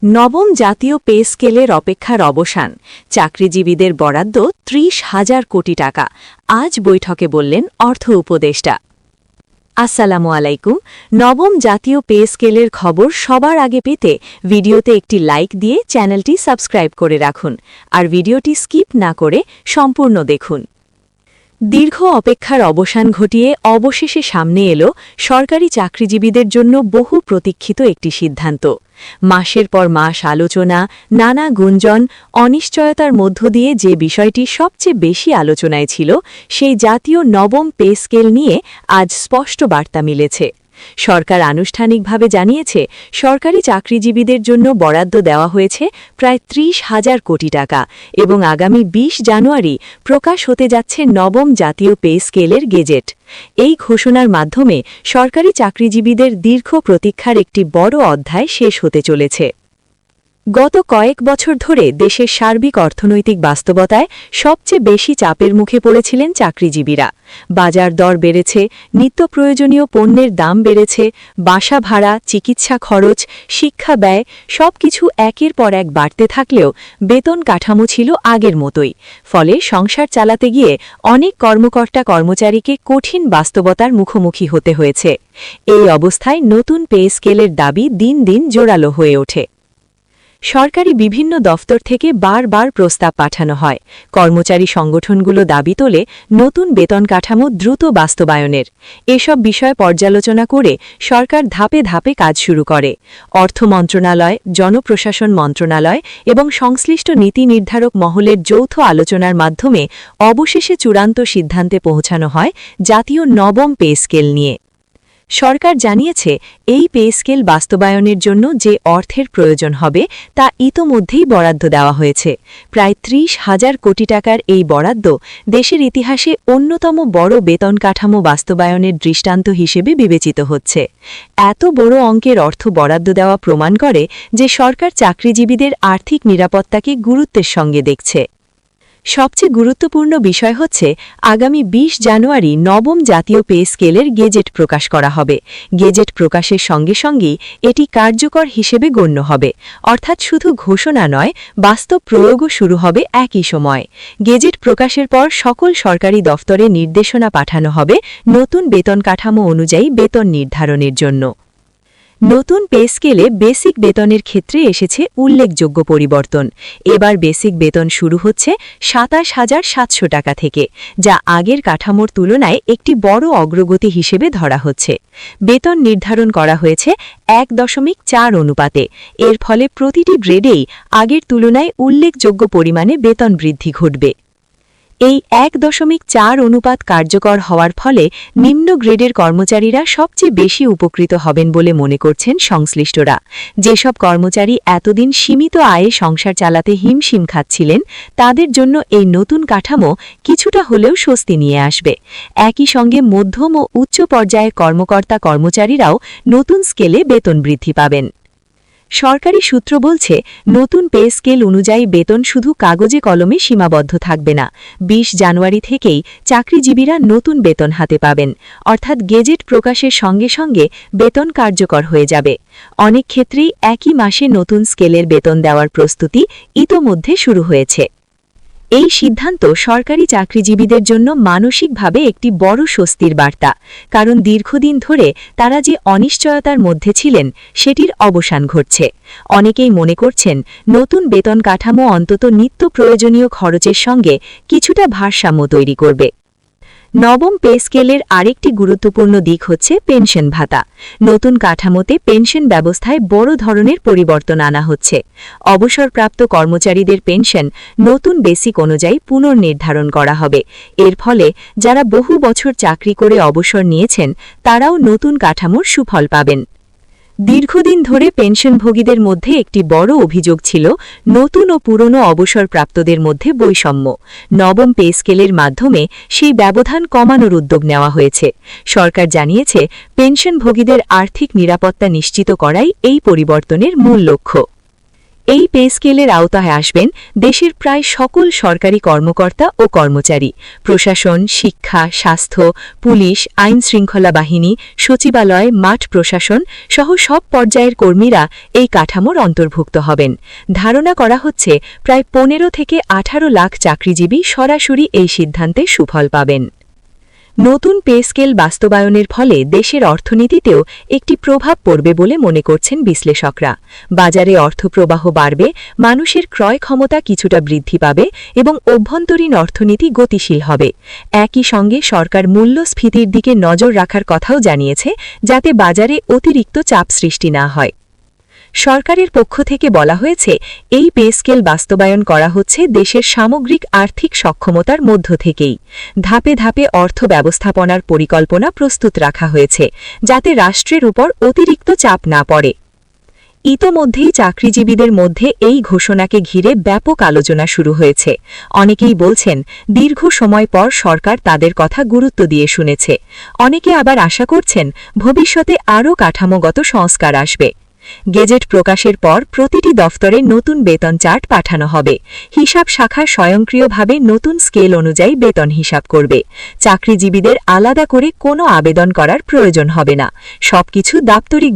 নবম জাতীয় পে স্কেলের অপেক্ষার অবসান, চাকরিজীবীদের বরাদ্দ ৩০,০০০ কোটি টাকা। আজ বৈঠকে বললেন অর্থ উপদেষ্টা। আসসালামু আলাইকুম। নবম জাতীয় পে স্কেলের খবর সবার আগে পেতে ভিডিওতে একটি লাইক দিয়ে চ্যানেলটি সাবস্ক্রাইব করে রাখুন, আর ভিডিওটি স্কিপ না করে সম্পূর্ণ দেখুন। দীর্ঘ অপেক্ষার অবসান ঘটিয়ে অবশেষে সামনে এলো সরকারি চাকরিজীবীদের জন্য বহু প্রতীক্ষিত একটি সিদ্ধান্ত। মাসের পর মাস আলোচনা, নানা গুঞ্জন, অনিশ্চয়তার মধ্য দিয়ে যে বিষয়টি সবচেয়ে বেশি আলোচনায় ছিল, সেই জাতীয় নবম পে স্কেল নিয়ে আজ স্পষ্ট বার্তা মিলেছে। সরকার আনুষ্ঠানিকভাবে জানিয়েছে, সরকারি চাকরিজীবীদের জন্য বরাদ্দ দেওয়া হয়েছে প্রায় ৩০,০০০ কোটি টাকা এবং আগামী ২০ জানুয়ারি প্রকাশ হতে যাচ্ছে নবম জাতীয় পে স্কেলের গেজেট। এই ঘোষণার মাধ্যমে সরকারি চাকরিজীবীদের দীর্ঘ প্রতীক্ষার একটি বড় অধ্যায় শেষ হতে চলেছে। গত কয়েক বছর ধরে দেশের সার্বিক অর্থনৈতিক বাস্তবতায় সবচেয়ে বেশি চাপের মুখে পড়েছিলেন চাকরিজীবীরা। বাজার দর বেড়েছে, নিত্য প্রয়োজনীয় পণ্যের দাম বেড়েছে, বাসা ভাড়া, চিকিৎসা খরচ, শিক্ষা ব্যয় সবকিছু একের পর এক বাড়তে থাকলেও বেতন কাঠামো ছিল আগের মতোই। ফলে সংসার চালাতে গিয়ে অনেক কর্মকর্তা কর্মচারীকে কঠিন বাস্তবতার মুখোমুখি হতে হয়েছে। এই অবস্থায় নতুন পে স্কেলের দাবি দিন দিন জোরালো হয়ে ওঠে। সরকারি বিভিন্ন দফতর থেকে বারবার প্রস্তাব পাঠানো হয়। কর্মচারী সংগঠনগুলো দাবি তোলে নতুন বেতন কাঠামো দ্রুত বাস্তবায়নের। এসব বিষয় পর্যালোচনা করে সরকার ধাপে ধাপে কাজ শুরু করে। অর্থ মন্ত্রণালয়, জনপ্রশাসন মন্ত্রণালয় এবং সংশ্লিষ্ট নীতি নির্ধারক মহলের যৌথ আলোচনার মাধ্যমে অবশেষে চূড়ান্ত সিদ্ধান্তে পৌঁছানো হয় জাতীয় নবম পে স্কেল নিয়ে। সরকার জানিয়েছে, এই পে স্কেল বাস্তবায়নের জন্য যে অর্থের প্রয়োজন হবে তা ইতোমধ্যেই বরাদ্দ দেওয়া হয়েছে। প্রায় ৩০,০০০ কোটি টাকার এই বরাদ্দ দেশের ইতিহাসে অন্যতম বড় বেতন কাঠামো বাস্তবায়নের দৃষ্টান্ত হিসেবে বিবেচিত হচ্ছে। এত বড় অঙ্কের অর্থ বরাদ্দ দেওয়া প্রমাণ করে যে সরকার চাকরিজীবীদের আর্থিক নিরাপত্তাকে গুরুত্বের সঙ্গে দেখছে। সবচেয়ে গুরুত্বপূর্ণ বিষয় হচ্ছে, আগামী ২০ জানুয়ারি নবম জাতীয় পে স্কেলের গেজেট প্রকাশ করা হবে। গেজেট প্রকাশের সঙ্গে সঙ্গেই এটি কার্যকর হিসেবে গণ্য হবে, অর্থাৎ শুধু ঘোষণা নয়, বাস্তব প্রয়োগও শুরু হবে একই সময়। গেজেট প্রকাশের পর সকল সরকারি দফতরে নির্দেশনা পাঠানো হবে নতুন বেতন কাঠামো অনুযায়ী বেতন নির্ধারণের জন্য। নতুন পে স্কেলে বেসিক বেতনের ক্ষেত্রে এসেছে উল্লেখযোগ্য পরিবর্তন। এবার বেসিক বেতন শুরু হচ্ছে ২৭,৭০০ টাকা থেকে, যা আগের কাঠামোর তুলনায় একটি বড় অগ্রগতি হিসেবে ধরা হচ্ছে। বেতন নির্ধারণ করা হয়েছে ১.৪ অনুপাতে। এর ফলে প্রতিটি গ্রেডেই আগের তুলনায় উল্লেখযোগ্য পরিমাণে বেতন বৃদ্ধি ঘটবে। এই ১.৪ অনুপাত কার্যকর হওয়ার ফলে নিম্ন গ্রেডের কর্মচারীরা সবচেয়ে বেশি উপকৃত হবেন বলে মনে করছেন সংশ্লিষ্টরা। যেসব কর্মচারী এতদিন সীমিত আয়ে সংসার চালাতে হিমশিম খাচ্ছিলেন, তাদের জন্য এই নতুন কাঠামো কিছুটা হলেও স্বস্তি নিয়ে আসবে। একই সঙ্গে মধ্যম ও উচ্চ পর্যায়ের কর্মকর্তা কর্মচারীরাও নতুন স্কেলে বেতন বৃদ্ধি পাবেন। সরকারি সূত্র বলছে, নতুন পে স্কেল অনুযায়ী বেতন শুধু কাগজে কলমে সীমাবদ্ধ থাকবে না। ২০ জানুয়ারি থেকেই চাকরিজীবীরা নতুন বেতন হাতে পাবেন, অর্থাৎ গেজেট প্রকাশের সঙ্গে সঙ্গে বেতন কার্যকর হয়ে যাবে। অনেক ক্ষেত্রেই একই মাসে নতুন স্কেলের বেতন দেওয়ার প্রস্তুতি ইতোমধ্যে শুরু হয়েছে। এই সিদ্ধান্ত সরকারি চাকরিজীবীদের জন্য মানসিকভাবে একটি বড় স্বস্তির বার্তা, কারণ দীর্ঘদিন ধরে তারা যে অনিশ্চয়তার মধ্যে ছিলেন সেটির অবসান ঘটছে। অনেকেই মনে করছেন, নতুন বেতন কাঠামো অন্তত নিত্য প্রয়োজনীয় খরচের সঙ্গে কিছুটা ভারসাম্য তৈরি করবে। নবম পে স্কেলের আরেকটি গুরুত্বপূর্ণ দিক হচ্ছে পেনশন ভাতা। নতুন কাঠামোতে পেনশন ব্যবস্থায় বড় ধরনের পরিবর্তন আনা হচ্ছে। অবসরপ্রাপ্ত কর্মচারীদের পেনশন নতুন বেসিক অনুযায়ী পুনর্নির্ধারণ করা হবে। এর ফলে যারা বহু বছর চাকরি করে অবসর নিয়েছেন, তারাও নতুন কাঠামোর সুফল পাবেন। দীর্ঘদিন ধরে পেনশনভোগীদের মধ্যে একটি বড় অভিযোগ ছিল নতুন ও পুরনো অবসরপ্রাপ্তদের মধ্যে বৈষম্য। নবম পে স্কেলের মাধ্যমে সেই ব্যবধান কমানোর উদ্যোগ নেওয়া হয়েছে। সরকার জানিয়েছে, পেনশনভোগীদের আর্থিক নিরাপত্তা নিশ্চিত করাই এই পরিবর্তনের মূল লক্ষ্য। এই পে স্কেলের আওতায় আসবেন দেশের প্রায় সকল সরকারি কর্মকর্তা ও কর্মচারী, প্রশাসন, শিক্ষা, স্বাস্থ্য, পুলিশ, আইন শৃঙ্খলা বাহিনী, সচিবালয়, মাঠ প্রশাসন সহ সব পর্যায়ের কর্মীরা এই কাঠামোর অন্তর্ভুক্ত হবেন। ধারণা করা হচ্ছে প্রায় 15 থেকে 18 লাখ চাকরিজীবী সরাসরি এই সিদ্ধান্তে সুফল পাবেন। নতুন পে স্কেল বাস্তবায়নের ফলে দেশের অর্থনীতিতেও একটি প্রভাব পড়বে বলে মনে করছেন বিশ্লেষকরা। বাজারে অর্থপ্রবাহ বাড়বে, মানুষের ক্রয় ক্ষমতা কিছুটা বৃদ্ধি পাবে এবং অভ্যন্তরীণ অর্থনীতি গতিশীল হবে। একই সঙ্গে সরকার মূল্যস্ফীতির দিকে নজর রাখার কথাও জানিয়েছে, যাতে বাজারে অতিরিক্ত চাপ সৃষ্টি না হয়। সরকারের পক্ষ থেকে বলা হয়েছে, এই পে স্কেল বাস্তবায়ন করা হচ্ছে দেশের সামগ্রিক আর্থিক সক্ষমতার মধ্য থেকেই। ধাপে ধাপে অর্থ ব্যবস্থাপনার পরিকল্পনা প্রস্তুত রাখা হয়েছে, যাতে রাষ্ট্রের উপর অতিরিক্ত চাপ না পড়ে। ইতোমধ্যেই চাকরিজীবীদের মধ্যে এই ঘোষণাকে ঘিরে ব্যাপক আলোচনা শুরু হয়েছে। অনেকেই বলছেন, দীর্ঘ সময় পর সরকার তাদের কথা গুরুত্ব দিয়ে শুনেছে। অনেকে আবার আশা করছেন, ভবিষ্যতে আরও কাঠামোগত সংস্কার আসবে। গেজেট প্রকাশের পর প্রতিটি দফতরে নতুন বেতন চার্ট পাঠানো হবে। হিসাব শাখা স্বয়ংক্রিয়ভাবে নতুন স্কেল অনুযায়ী বেতন হিসাব করবে। চাকরিজীবীদের আলাদা করে কোনো আবেদন করার প্রয়োজন হবে না। সবকিছু দাপ্তরিক